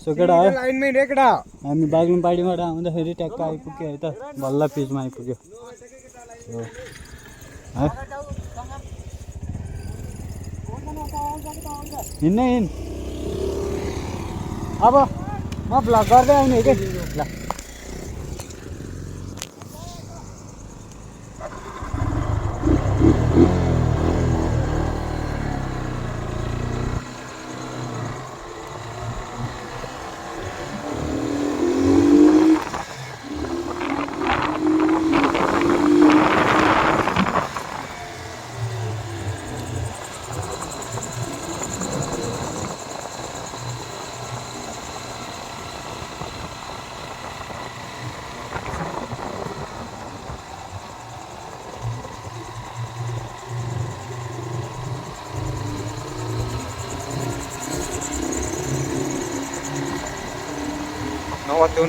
so केटा हामी बाग्लुङपाडीबाट आउँदाखेरि ट्याक्क आइपुग्यो है त बल्ल पिचमा आइपुग्यो है हिँड्नै हिँड अब म भ्लग गर्दै आउने कि ल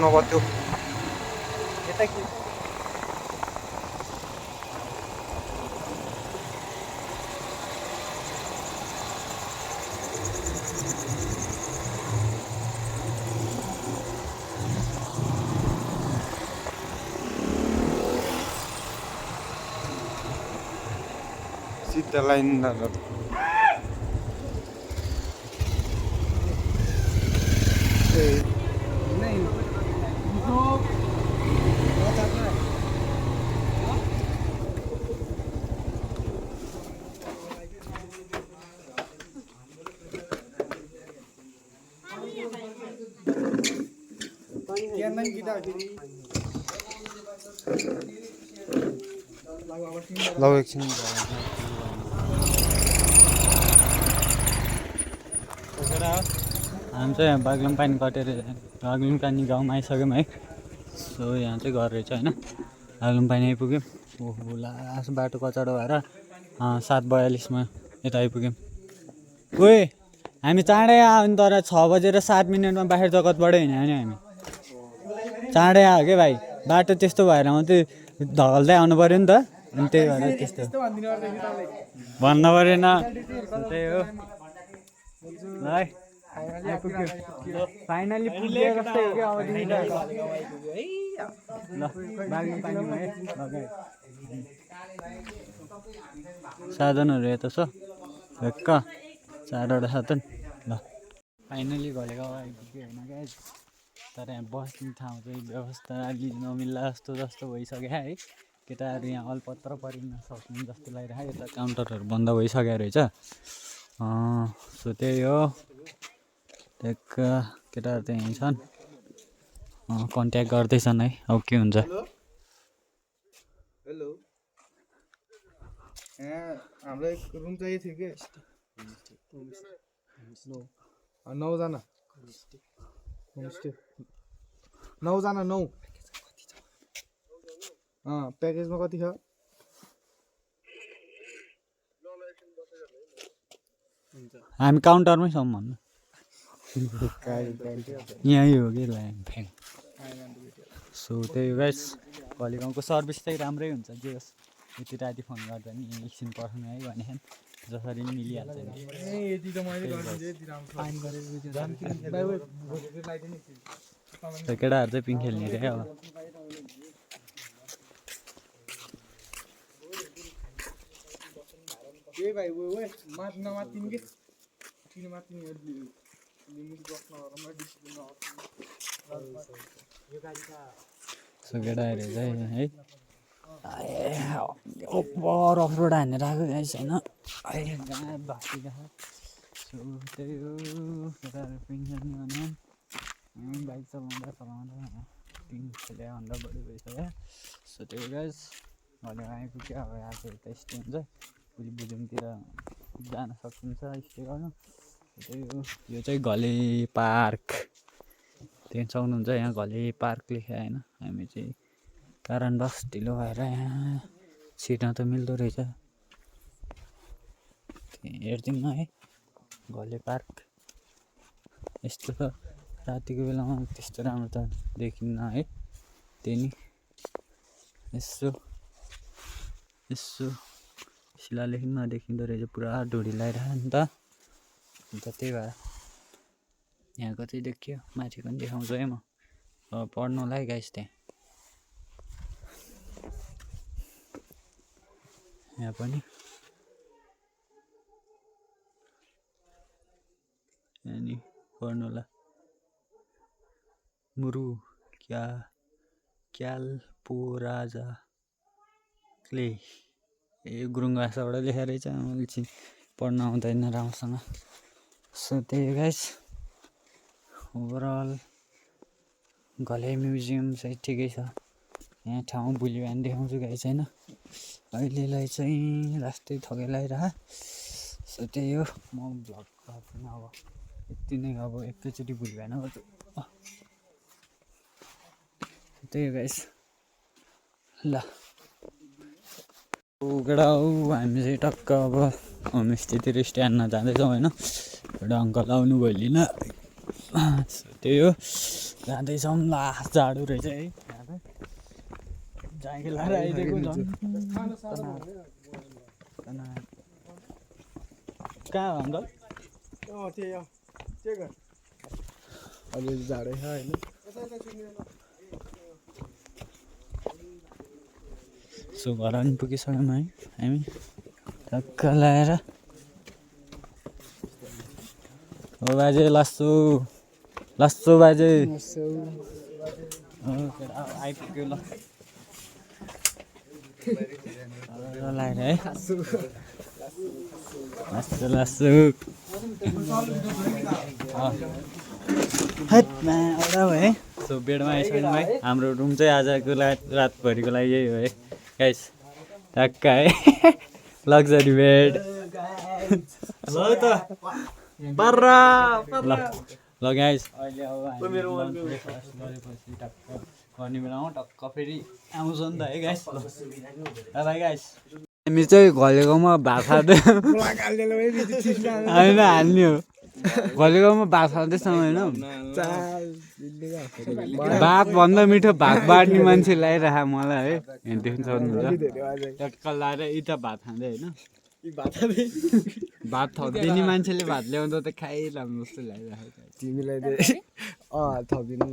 नवत्यो यता के सिधा लाइन लौ एकछिन हामी चाहिँ यहाँ बाग्लुङपानी कटेर बाग्लुङपानी गाउँमा आइसक्यौँ है सो यहाँ चाहिँ घर रहेछ होइन बाग्लुङपानी आइपुग्यौँ ओहो लास्ट बाटो कचडो भएर 7:42 यता आइपुग्यौँ ओए हामी चाँडै आयो तर 6:07 बाहिर जगतबाटै हिँड्यो भने हामी चाँडै आयो क्या भाइ बाटो त्यस्तो भएर मात्रै ढल्दै आउनु पऱ्यो नि त अनि त्यही भएर त्यस्तो भन्नु परेन त्यही हो ल है आइपुग्यो फाइनली पुग्यो जस्तै हो क्या अब तिमी त ल बाग्लुङपानीमा है लगाए साधनहरू यता छ ढक्क 4वटा साधन ल फाइनली घलेको आइपुग्यो होइन क्या तर यहाँ बस्ने ठाउँ चाहिँ व्यवस्था अलि नमिल्ला जस्तो भइसक्यो है केटाहरू यहाँ अलपत्र परिन सक्नु जस्तो लागिरहेको यता काउन्टरहरू बन्द भइसकेको रहेछ सो त्यही हो ट्याक्क केटाहरू त यहीँ छन् कन्ट्याक्ट गर्दैछन् है अब के हुन्छ हेलो हाम्रो एक रुम चाहिएको थियो कि 9 जना होमस्टे 9 जना 9 प्याकेजमा कति छ हामी काउन्टरमै छौँ भन्नु यहीँ हो कि फ्याङ सो त्यही हो गाइस भलिगाउँको सर्भिस चाहिँ राम्रै हुन्छ जे होस् यति राति फोन गर्दा नि एकछिन पर्खनु है भने जसरी पनि मिलिहाल्छ नि केटाहरू चाहिँ पिङ खेल्ने अरे अब सो केटाहरू चाहिँ है ओभर अफरोड हानेर आएको गाइस होइन गाँ भाँची गएको सो त्यही हो केटाहरू पिङ खेल्ने भने बाइक चलाउँदा पिङ खेल्यो भन्दा बढी भइसक्यो सो त्यही गाइस भने आइपुग्यो अब आएको यता स्टे हुन्छ भोलि बुझुङतिर जान सकिन्छ स्टे गर्नु त्यही हो यो चाहिँ घले पार्क त्यहाँ सक्नुहुन्छ यहाँ घले पार्क लेखेँ होइन हामी चाहिँ कारणवश ढिलो भएर यहाँ छिर्न त मिल्दो रहेछ हेरिदिउँ है घले पार्क यस्तो त रातिको बेलामा त्यस्तो राम्रो त देखिन्न है त्यही नि यसो शिलालेखमा देखिँदो रहेछ पुरा ढुडी लगाइरह नि त अन्त त्यही भएर यहाँ कतै देखियो माथि पनि देखाउँछु है म पढ्नुलाई गाइस त्यहाँ यहाँ पनि अनि पढ्नुलाई मुरु क्याल्पोराजा क्ले यो गुरुङ भाषाबाट लेखेर रहेछ मैले चाहिँ पढ्न आउँदैन राम्रोसँग सो त्यही गाइस ओभरअल घले म्युजियम चाहिँ ठिकै छ यहाँ ठाउँ भुल्यो भने देखाउँछु गाइस होइन अहिलेलाई चाहिँ लास्टै थकै लगाइरह सो त्यही हो म भ्लग गर्दिनँ अब यति नै अब एकैचोटि भुल्यो भने गर्छु त्यही हो गाइस ल केटा हौ हामी चाहिँ टक्क अब होमस्टेतिर स्ट्यान्डमा जाँदैछौँ होइन एउटा अङ्कल आउनु भयो लिन त्यही हो जाँदैछौँ ल जाडो रहेछ है ज्याकेट लगाएर आइदिएको कहाँ हो अङ्कल अलि जाडै छ होइन सो घर पनि पुगिसक्यौँ है हामी टक्क लगाएर हो बाजे लस्सु लस्सु बाजे आइपुग्यो ल लगाएर है लस्सु लस्सु हटमा आउँदा भयो है सो बेडमा आइसक्यौँ है हाम्रो रुम चाहिँ आजको रातभरिको लागि यही हो है गाइस टक्क है लग्जरी बेड ल त ल गाइस अहिले अब गरेपछि टक्क गर्ने बेलामा टक्क फेरि आउँछ नि त है गाइस ल भाइ गाइस हामी चाहिँ घले गाउँमा भात खाँदै होइन हाल्ने हो घले गाउँमा भात खाँदैछौँ होइन भात भन्दा मिठो भात बाँड्ने मान्छे ल्याइरह मलाई है देख्नु सक्नुहुन्छ टक्क लाएर यता भात खाँदै होइन भात थपिदिने मान्छेले भात ल्याउँदा त खाइरहनु जस्तो लागिरहेको तिमीलाई थपिदिनु न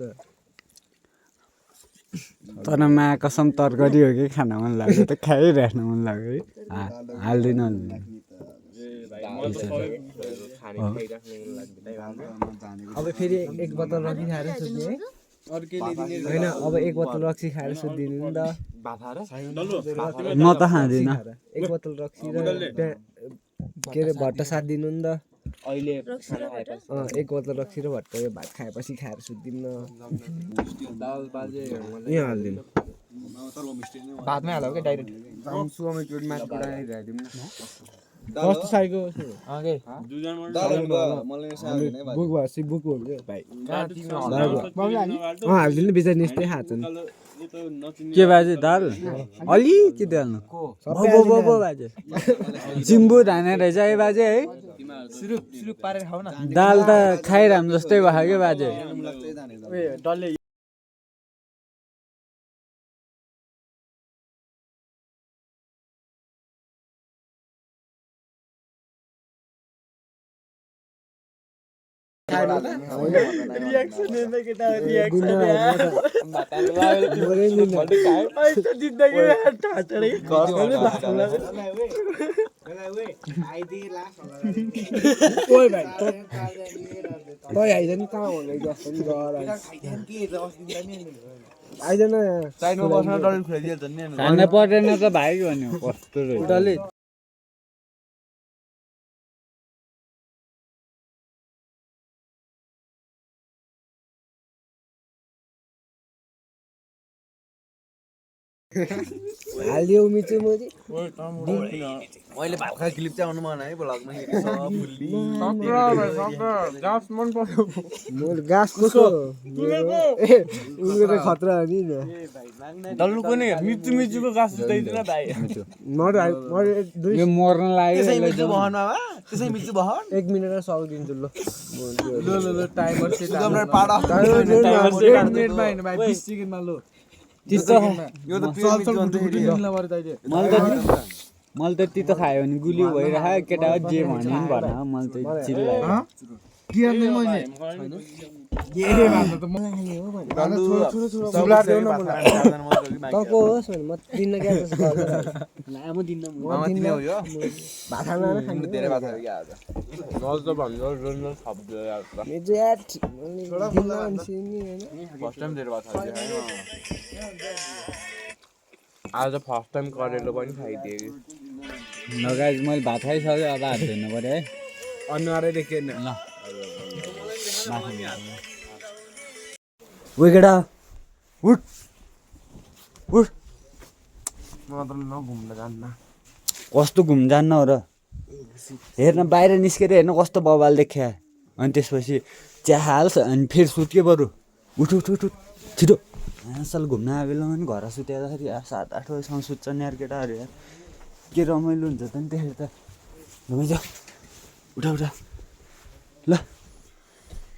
तर मा कसम तरकारी हो कि खान मन लाग्यो त खाइराख्न मन लाग्यो है हाल्दैन अब फेरि एक बोतल रक्सी खाएर सुत्ने है होइन अब एक बोतल रक्सी खाएर सुत्दिनु नि त म त खाँदिनँ एक बोतल रक्सी र के अरे भट्ट साथ दिनु नि त अहिले एक बोतल रक्सी र भट्ट यो भात खाएपछि खाएर सुत्दिनु न यहाँ हालिदिनु भातमै हालौ क्या डाइरेक्ट कस्तो साइको बुक भएपछि बुक हो भाइ हालिदिनु बिचारी यस्तै खान्छ नि के बाजे दाल अलिकति हाल्नु बाजे जिम्बु धाने रहेछ है बाजे है दाल त खाइरहनु जस्तै भयो क्या बाजे खान पर्दैन त भाइ भन्यो कस्तो रहेछ हालिदियो मिचो मैले भात खाएको क्लिप चाहिँ आउनु मन है भ्लगमा गाँस कसो उनीहरू त खतरा हो नि डल्लुको नि मिचु मिचुको गाँस जुटाइदिन भाइ यो मर्न लाग्यो मिचु बहन त्यसै मिचु बहन 1 मिनेट सक्दिन्छु ल टाइमर सेट हाम्रो पाडा टाइमर सेट 1 मिनेटमा हैन भाइ 20 सेकेन्डमा लो तितो यो त मैले त तितो खायो भने गुलियो भइरह केटा जे भन्यो भने भन मैले त चिल्लायो के अन्नै मैले तको होस् भने म दिन्न क्या लामो दिन्न भात खाना धेरै भात खायो क्या आज नजद भन्नु मेजो यार दिन्न मान्छे नि हैन फर्स्ट टाइम धेरै भात खायो आज फर्स्ट टाइम करेलो पनि खाइदिएँ ल गाइस मैले भात खाइसक्यो अब हात धुनु पर्यो है अनुहारै देखेन ल ओइ केटा उठ उठ म त नघुम्न जान्न कस्तो घुम जान्न हो र हेर्न बाहिर निस्केर हेर्न कस्तो बवाल देखिया अनि त्यसपछि चिया हाल्छ अनि फेरि सुत्यो बरु उठ उठ उठ उठ छिटो असल घुम्न आयो बेलामा पनि घर सुत्याउँदाखेरि यार 7-8 बजीसम्म सुत्छन् यार केटाहरू यार के रमाइलो हुन्छ त नि त्यसरी त घुमिज उठा उठा ल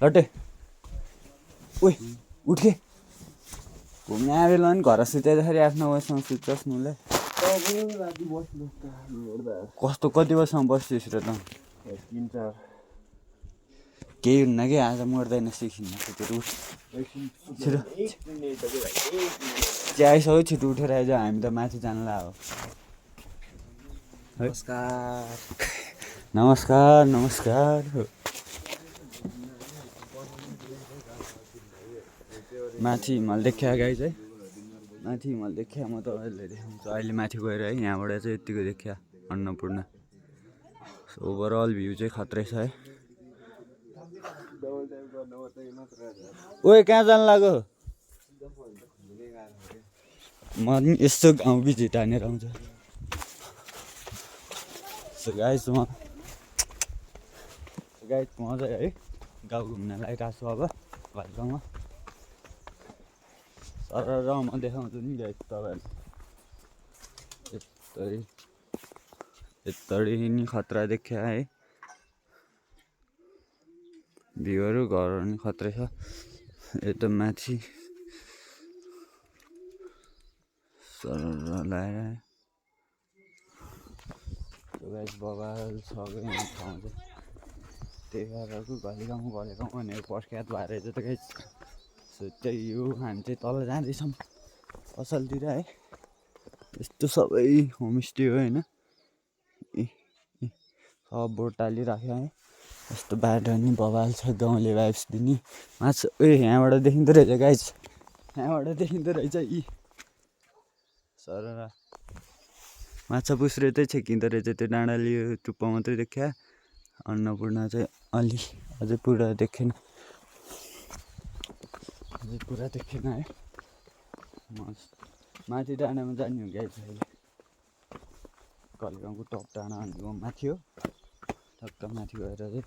लट्टे ओइ उठ्के घुम्न आयो बेलामा पनि घर सुत्याउँदाखेरि 8-9 बजीसम्म सुत्छस् मुलाई कस्तो कति बजीसम्म बस्छस् र त केही हुन्न कि आज मर्दैन सिकिन्न छिटो उठ छिटो चिया आइसक्यो छिटो उठेर आइज हामी त माथि जानला हो नमस्कार नमस्कार नमस्कार माथि हिमाल देखिया गाइज है माथि हिमाल देखिया म तपाईँहरूले देखाउँछु अहिले माथि गएर है यहाँबाट चाहिँ यतिको देखिया अन्नपूर्ण ओभरअल भ्यू चाहिँ खत्रै छ है ओए कहाँ जानु लाग्यो म नि यस्तो गाउँ भिजिट हानेर आउँछु गाइस म चाहिँ है गाउँ घुम्न लागिरहेको छु अब भाइगाउँमा सर र म देखाउँछु नि गाइस तपाईँहरूलाई यत्तरी नि खतरा देखिया है भ्यूहरू घरहरू नि खत्रै छ यता माथि सर लगाएर गाइस बबाल छ ठाउँ चाहिँ त्यही भएर घलेगाउँ भनेर प्रख्यात भएर चाहिँ त गाइस सो त्यही हो हामी चाहिँ तल जाँदैछौँ असलतिर है यस्तो सबै होमस्टे हो होइन सब बोर्ड टालिराख्यो है यस्तो बाटो नि बवाल छ गाउँले भाइब्स दिने माछा ए यहाँबाट देखिँदो रहेछ गाइस यहाँबाट देखिँदो रहेछ यी सर माछा पुछ्रे चाहिँ छेकिँदो रहेछ त्यो डाँडाले यो टुप्पा मात्रै देखिया अन्नपूर्ण चाहिँ अलि अझै पुरा देखेन अझै पुरा देखेन है माथि डाँडामा जाने हो गाइस अहिले घलेगाउँको टप डाँडा भनेको माथि हो टक्क माथि गएर चाहिँ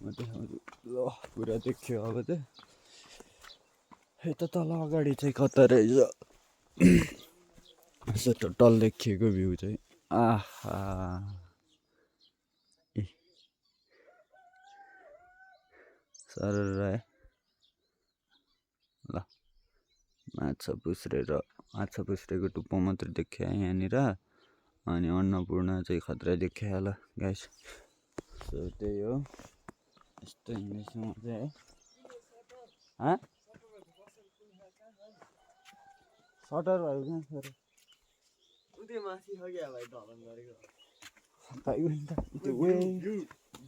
म देखाउँछु ल पुरा देखियो अब चाहिँ यता तल अगाडि चाहिँ कता रहेछ यसो टोटल देखिएको भ्यू चाहिँ आहा सर ल माछा पुछ्रेको टुप्पो मात्रै देखियो यहाँनिर अनि अन्नपूर्ण चाहिँ खतरा देखियो ल गाइस सो त्यही हो यस्तो हिँड्दैछु म चाहिँ है सटर भयो कहाँ सर उतै माथि छ क्या भाइ ढलन गरेको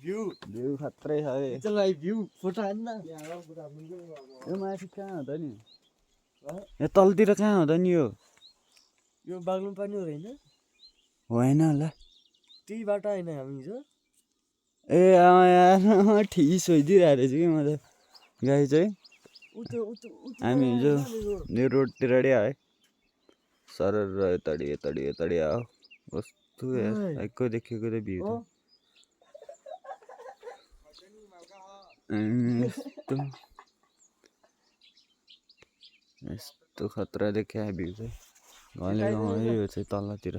भ्यू खत्रै छ अरे चल भाइ भ्यू फोटो हान्न यो माथि कहाँ हुँदा नि यो तलतिर कहाँ हुँदा नि यो बाग्लुङ पानी हो होइन होइन होला त्यही बाटो होइन हामी हिजो ए यार ठिस होइदिरहेको रहेछ कि म त गाई चाहिँ हामी हिजो यो रोडतिर है सर यताडि आऊ कस्तो यस्तो देखेको त भ्यू त यस्तो खतरा देखिया भ्यू चाहिँ घलेगाउँ है यो चाहिँ तलतिर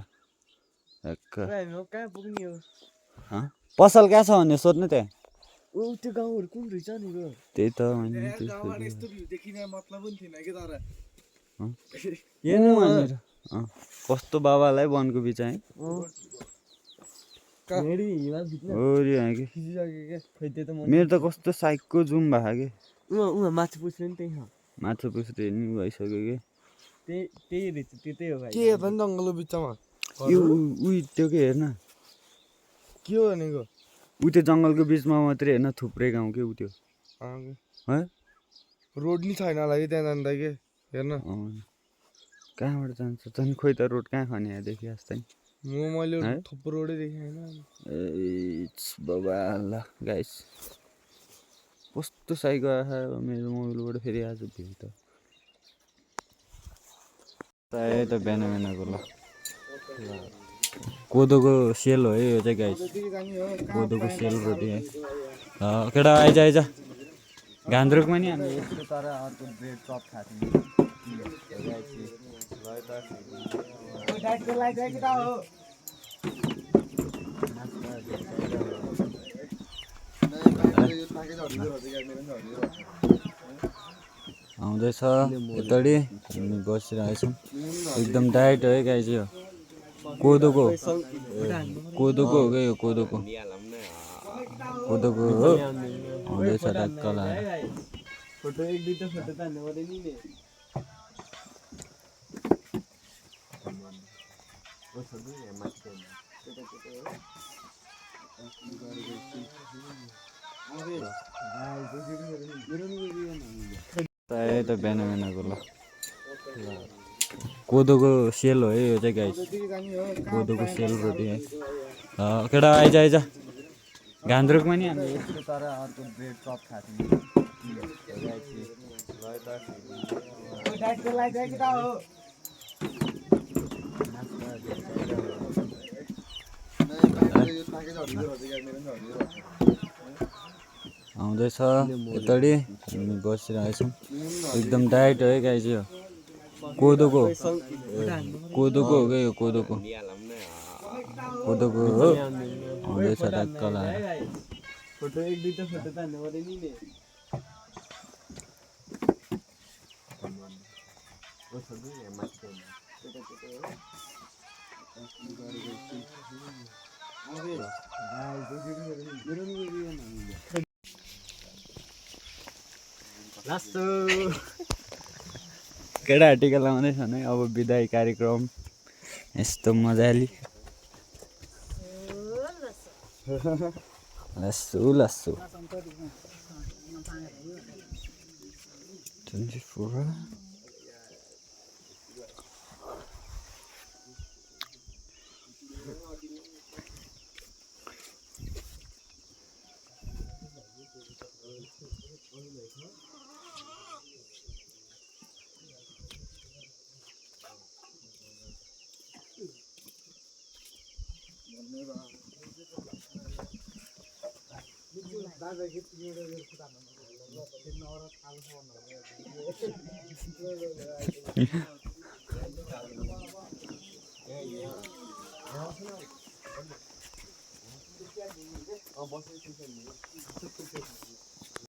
कहाँ पुग्ने हो पसल कहाँ छ भने सोध्नु त्यहाँ त्यो गाउँहरू कुन रहेछ नि त्यही त कस्तो बाबालाई वनको बिच है ओरी यहाँ कि मेरो त कस्तो साइकको जुम भएको कि माछा पुछ्नु नि त्यही हो माछा पुछ्रे नि भइसक्यो कि त्यही रहेछ त्यो त्यही हो भाइ के हेर्दा नि जङ्गलको बिचमा यो उयो त्यो के हेर्न के हो भनेको ऊ त्यो जङ्गलको बिचमा मात्रै हेर्न थुप्रै गाउँ के ऊ त्यो है रोड नि छैन होला कि त्यहाँ जाँदा के हेर्न कहाँबाट जान्छ झन् खोइ त रोड कहाँ खने यहाँदेखि जस्तै मैले थुप्रो रोडै देखेँ होइन ए बाबा ल गाइस कस्तो साइको आयो मेरो मोबाइलबाट फेरि आज भ्यू त यही त बिहान बिहानको ल कोदोको सेल हो है यो चाहिँ गाइस कोदोको सेल रोटी है केटा आइज आइज घान्द्रुकमा नि हामीले यस्तो तर अर्को ब्रेड चप खाएको आउँदैछ यताडि हामी बसिरहेछौँ एकदम डाइट हो है गाई चाहिँ कोदोको हो क्या यो कोदोको हो आउँदैछ ट्याक्क लगाएर फोटो एक दुईटा फोटो त हान्नु पऱ्यो नि यही त बिहान बिहानको ल कोदोको सेल हो है यो चाहिँ गाइस कोदोको सेल रोटी है केटा आइज आइज घान्द्रुकमा नि हामीले यस्तो तर अर्को ब्रेड चप खाएको आउँदैछ यताडि हामी बसिरहेछौँ एकदम डाइट हो है गाई चाहिँ कोदोको हो क्या यो कोदोको हो आउँदैछ ट्याक्क लगाएर फोटो एक दुईटा फोटो त हान्नु पऱ्यो नि केटाहरू टिका लगाउँदैछन् है अब बिदाई कार्यक्रम यस्तो मजाले लस्सु 24 बस